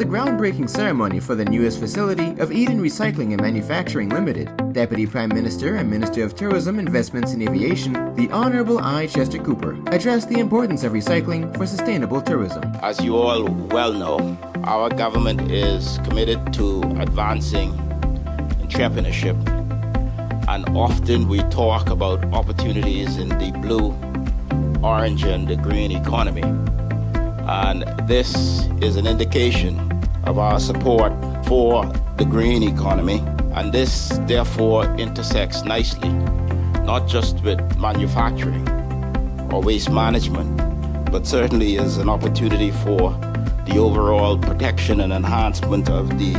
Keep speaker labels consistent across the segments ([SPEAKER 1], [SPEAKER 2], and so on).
[SPEAKER 1] the groundbreaking ceremony for the newest facility of Eden Recycling and Manufacturing Limited, Deputy Prime Minister and Minister of Tourism, Investments and Aviation, the Honorable I. Chester Cooper, addressed the importance of recycling for sustainable tourism.
[SPEAKER 2] As you all well know, our government is committed to advancing entrepreneurship, and often we talk about opportunities in the blue, orange, and the green economy. And this is an indication of our support for the green economy, and this therefore intersects nicely, not just with manufacturing or waste management, but certainly is an opportunity for the overall protection and enhancement of the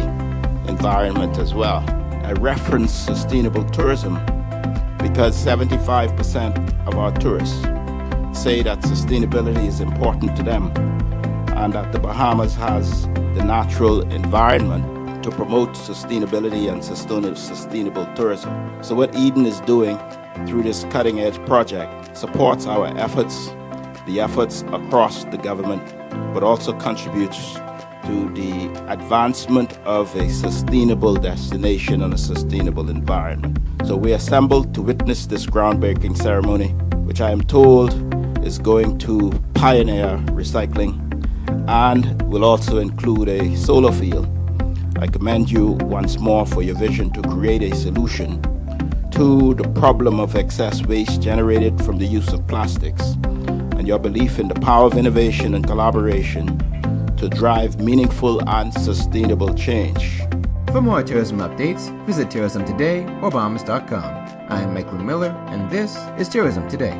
[SPEAKER 2] environment as well. I reference sustainable tourism because 75% of our tourists say that sustainability is important to them, and that the Bahamas has the natural environment to promote sustainability and sustainable tourism. So what Eden is doing through this cutting-edge project supports our efforts, the efforts across the government, but also contributes to the advancement of a sustainable destination and a sustainable environment. So we assembled to witness this groundbreaking ceremony, which I am told is going to pioneer recycling and will also include a solar field. I commend you once more for your vision to create a solution to the problem of excess waste generated from the use of plastics, and your belief in the power of innovation and collaboration to drive meaningful and sustainable change.
[SPEAKER 1] For more tourism updates, visit Tourism Today or Bahamas.com. I'm Michael Miller, and this is Tourism Today.